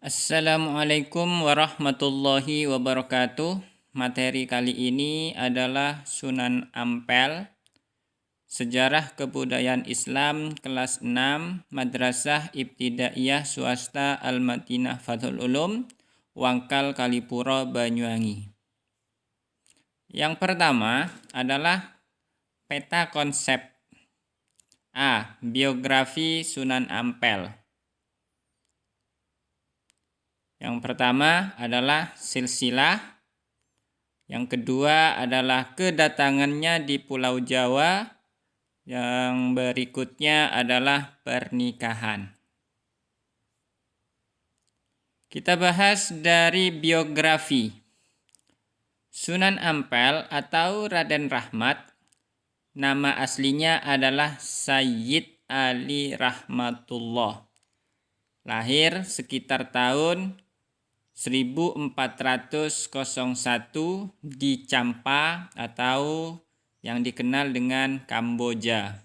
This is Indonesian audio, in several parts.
Assalamualaikum warahmatullahi wabarakatuh. Materi kali ini adalah Sunan Ampel, Sejarah Kebudayaan Islam kelas 6, Madrasah Ibtidaiyah Swasta Al-Madinah Fathul Ulum, Wangkal Kalipuro, Banyuwangi. Yang pertama adalah peta konsep. A. Biografi Sunan Ampel. Yang pertama adalah silsilah. Yang kedua adalah kedatangannya di Pulau Jawa. Yang berikutnya adalah pernikahan. Kita bahas dari biografi. Sunan Ampel atau Raden Rahmat, nama aslinya adalah Sayyid Ali Rahmatullah. Lahir sekitar tahun 1401 di Champa atau yang dikenal dengan Kamboja.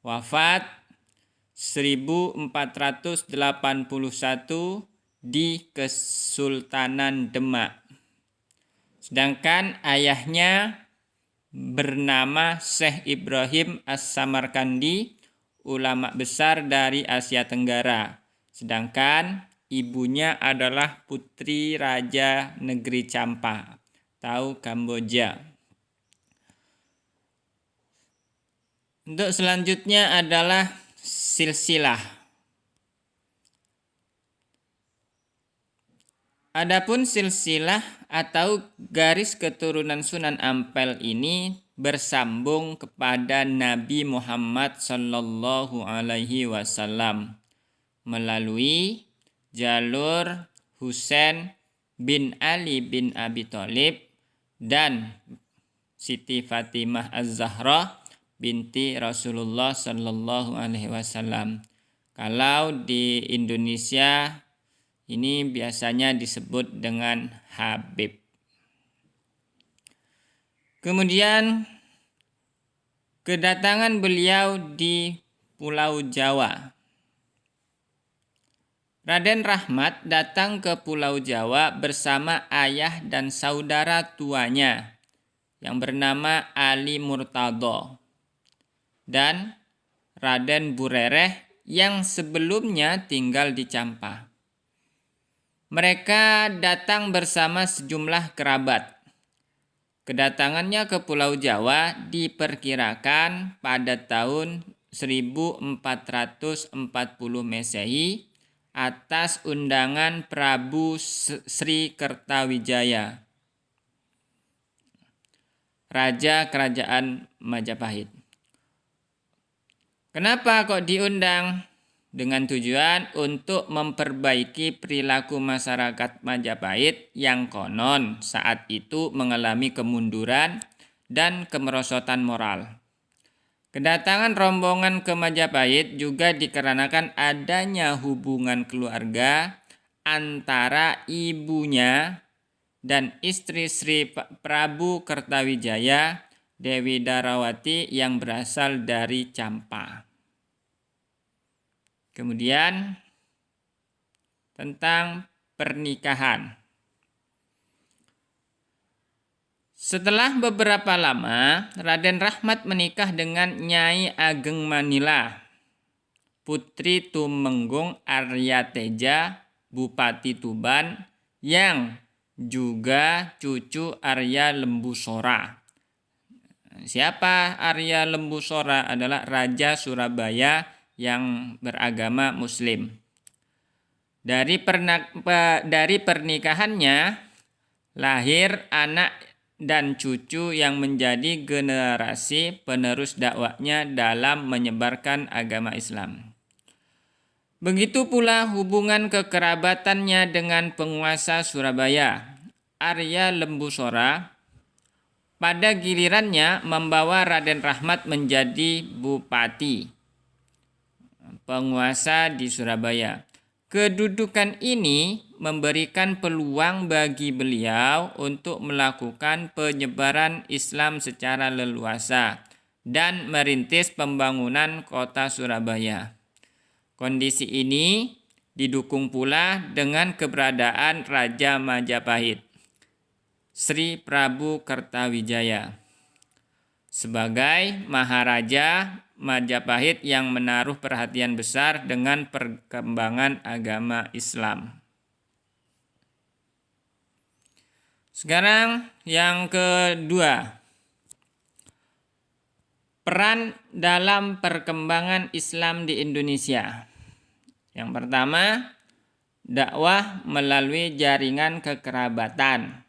Wafat 1481 di Kesultanan Demak. Sedangkan ayahnya bernama Syekh Ibrahim As-Samarkandi, ulama besar dari Asia Tenggara. Sedangkan ibunya adalah putri raja negeri Champa atau Kamboja. Untuk selanjutnya adalah silsilah. Adapun silsilah atau garis keturunan Sunan Ampel ini bersambung kepada Nabi Muhammad Sallallahu Alaihi Wasallam melalui jalur Husain bin Ali bin Abi Thalib dan Siti Fatimah Az-Zahra binti Rasulullah Sallallahu Alaihi Wasallam. Kalau di Indonesia ini biasanya disebut dengan Habib. Kemudian kedatangan beliau di Pulau Jawa. Raden Rahmat datang ke Pulau Jawa bersama ayah dan saudara tuanya yang bernama Ali Murtado dan Raden Burereh yang sebelumnya tinggal di Champa. Mereka datang bersama sejumlah kerabat. Kedatangannya ke Pulau Jawa diperkirakan pada tahun 1440 Masehi atas undangan Prabu Sri Kertawijaya, Raja Kerajaan Majapahit. Kenapa kok diundang? Dengan tujuan untuk memperbaiki perilaku masyarakat Majapahit yang konon saat itu mengalami kemunduran dan kemerosotan moral. Kedatangan rombongan ke Majapahit juga dikarenakan adanya hubungan keluarga antara ibunya dan istri Sri Prabu Kertawijaya, Dewi Darawati yang berasal dari Champa. Kemudian tentang pernikahan. Setelah beberapa lama, Raden Rahmat menikah dengan Nyai Ageng Manila, Putri Tumenggung Aryateja, Bupati Tuban, yang juga cucu Arya Lembusora. Siapa Arya Lembusora? Adalah Raja Surabaya yang beragama Muslim. Dari pernikahannya lahir anak dan cucu yang menjadi generasi penerus dakwahnya dalam menyebarkan agama Islam. Begitu pula hubungan kekerabatannya dengan penguasa Surabaya, Arya Lembusora. Pada gilirannya membawa Raden Rahmat menjadi bupati, penguasa di Surabaya. Kedudukan ini memberikan peluang bagi beliau untuk melakukan penyebaran Islam secara leluasa dan merintis pembangunan kota Surabaya. Kondisi ini didukung pula dengan keberadaan Raja Majapahit, Sri Prabu Kertawijaya, sebagai Maharaja Majapahit yang menaruh perhatian besar dengan perkembangan agama Islam. Sekarang yang kedua, peran dalam perkembangan Islam di Indonesia. Yang pertama, dakwah melalui jaringan kekerabatan.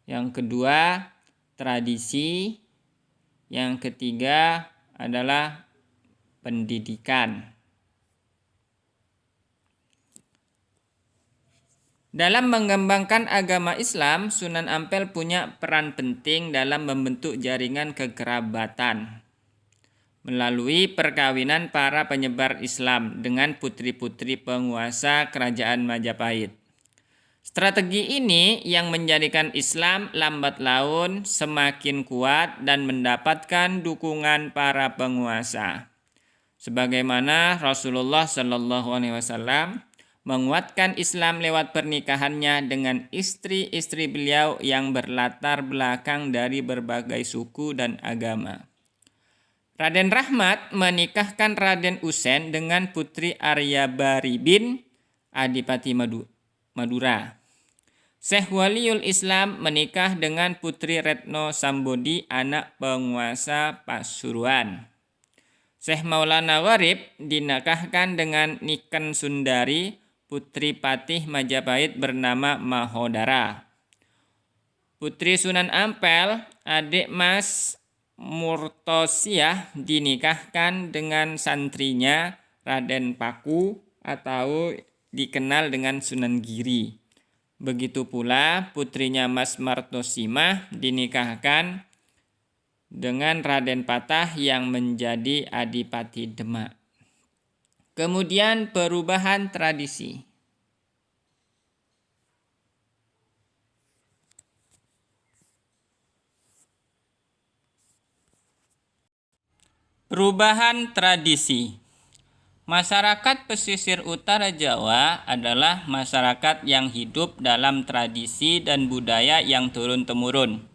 Yang kedua, tradisi. Yang ketiga adalah pendidikan. Dalam mengembangkan agama Islam, Sunan Ampel punya peran penting dalam membentuk jaringan kekerabatan melalui perkawinan para penyebar Islam dengan putri-putri penguasa Kerajaan Majapahit. Strategi ini yang menjadikan Islam lambat laun semakin kuat dan mendapatkan dukungan para penguasa. Sebagaimana Rasulullah SAW menguatkan Islam lewat pernikahannya dengan istri-istri beliau yang berlatar belakang dari berbagai suku dan agama. Raden Rahmat menikahkan Raden Usen dengan putri Aryabari bin Adipati Madura. Syekh Waliul Islam menikah dengan putri Retno Sambodi, anak penguasa Pasuruan. Syekh Maulana Gharib dinikahkan dengan Niken Sundari, putri Patih Majapahit bernama Mahodara. Putri Sunan Ampel, adik Mas Murtosiah, dinikahkan dengan santrinya Raden Paku atau dikenal dengan Sunan Giri. Begitu pula putrinya Mas Martosimah dinikahkan dengan Raden Patah yang menjadi Adipati Demak. Kemudian perubahan tradisi. Perubahan tradisi. Masyarakat pesisir utara Jawa adalah masyarakat yang hidup dalam tradisi dan budaya yang turun-temurun.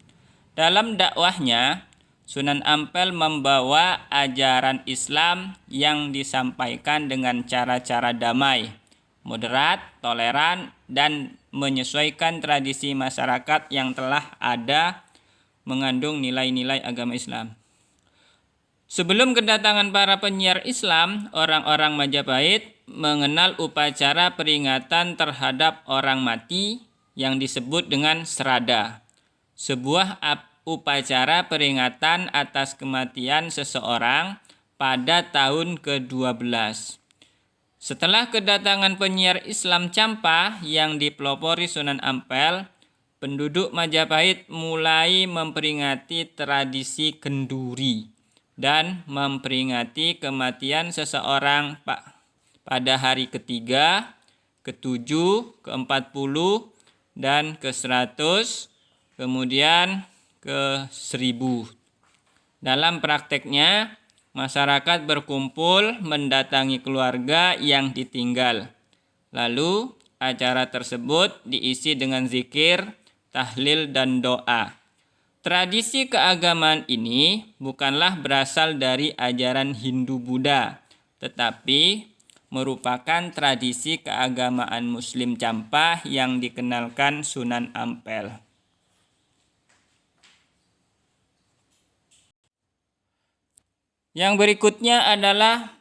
Dalam dakwahnya, Sunan Ampel membawa ajaran Islam yang disampaikan dengan cara-cara damai, moderat, toleran, dan menyesuaikan tradisi masyarakat yang telah ada mengandung nilai-nilai agama Islam. Sebelum kedatangan para penyiar Islam, orang-orang Majapahit mengenal upacara peringatan terhadap orang mati yang disebut dengan serada. Sebuah upacara peringatan atas kematian seseorang pada tahun ke-12. Setelah kedatangan penyiar Islam Campa yang dipelopori Sunan Ampel, penduduk Majapahit mulai memperingati tradisi kenduri dan memperingati kematian seseorang pada hari ketiga, ke-7, ke-40, dan ke-100, kemudian ke-1000. Dalam prakteknya, masyarakat berkumpul mendatangi keluarga yang ditinggal. Lalu, acara tersebut diisi dengan zikir, tahlil, dan doa. Tradisi keagamaan ini bukanlah berasal dari ajaran Hindu-Buddha, tetapi merupakan tradisi keagamaan Muslim Campa yang dikenalkan Sunan Ampel. Yang berikutnya adalah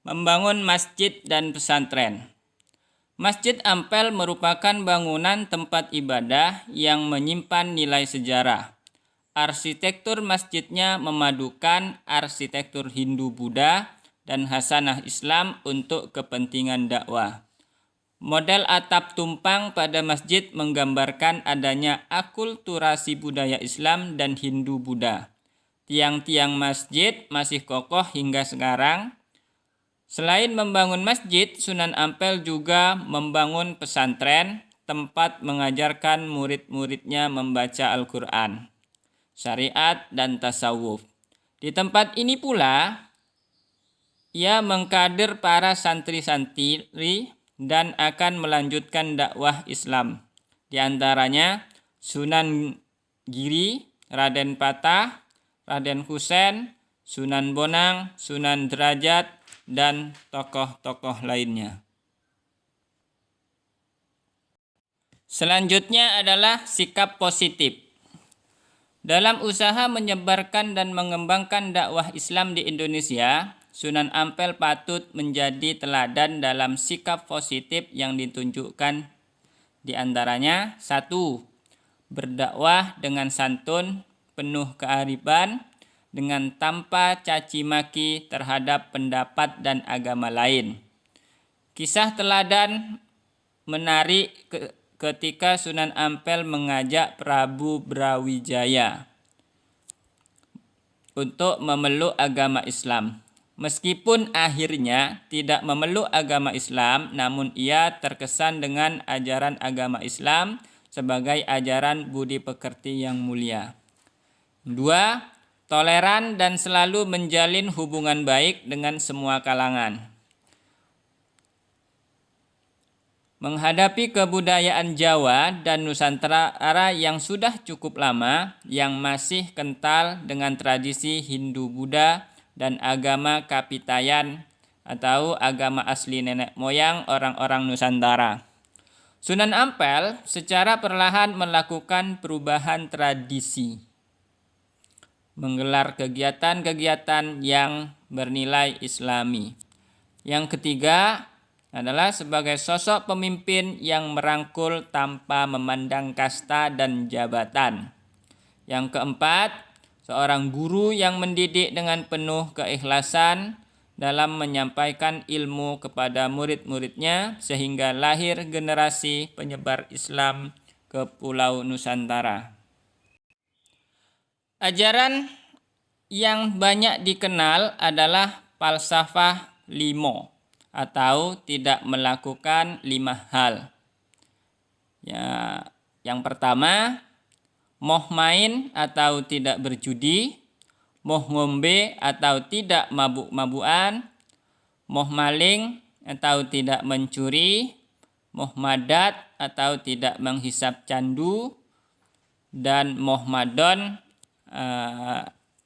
membangun masjid dan pesantren. Masjid Ampel merupakan bangunan tempat ibadah yang menyimpan nilai sejarah. Arsitektur masjidnya memadukan arsitektur Hindu-Buddha dan Hasanah Islam untuk kepentingan dakwah. Model atap tumpang pada masjid menggambarkan adanya akulturasi budaya Islam dan Hindu-Buddha. Tiang-tiang masjid masih kokoh hingga sekarang. Selain membangun masjid, Sunan Ampel juga membangun pesantren, tempat mengajarkan murid-muridnya membaca Al-Quran, syariat, dan tasawuf. Di tempat ini pula, ia mengkader para santri-santri dan akan melanjutkan dakwah Islam. Di antaranya Sunan Giri, Raden Patah, Raden Husein, Sunan Bonang, Sunan Derajat, dan tokoh-tokoh lainnya. Selanjutnya adalah sikap positif. Dalam usaha menyebarkan dan mengembangkan dakwah Islam di Indonesia, Sunan Ampel patut menjadi teladan dalam sikap positif yang ditunjukkan. Di antaranya, 1. Berdakwah dengan santun, penuh kearifan, dengan tanpa caci maki terhadap pendapat dan agama lain. Kisah teladan menarik ketika Sunan Ampel mengajak Prabu Brawijaya untuk memeluk agama Islam. Meskipun akhirnya tidak memeluk agama Islam, namun ia terkesan dengan ajaran agama Islam sebagai ajaran budi pekerti yang mulia. 2. Toleran dan selalu menjalin hubungan baik dengan semua kalangan. Menghadapi kebudayaan Jawa dan Nusantara yang sudah cukup lama, yang masih kental dengan tradisi Hindu-Buddha dan agama Kapitayan atau agama asli nenek moyang orang-orang Nusantara. Sunan Ampel secara perlahan melakukan perubahan tradisi, menggelar kegiatan-kegiatan yang bernilai Islami. Yang ketiga adalah sebagai sosok pemimpin yang merangkul tanpa memandang kasta dan jabatan. Yang keempat, seorang guru yang mendidik dengan penuh keikhlasan dalam menyampaikan ilmu kepada murid-muridnya sehingga lahir generasi penyebar Islam ke Pulau Nusantara. Ajaran yang banyak dikenal adalah falsafah limo atau tidak melakukan 5 hal. Ya, yang pertama, moh main atau tidak berjudi, moh ngombe atau tidak mabuk-mabukan, moh maling atau tidak mencuri, moh madat atau tidak menghisap candu, dan moh madon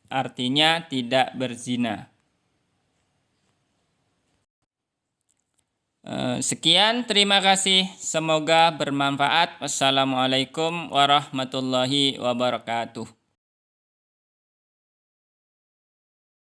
artinya tidak berzina. Sekian, terima kasih. Semoga bermanfaat. Wassalamualaikum warahmatullahi wabarakatuh.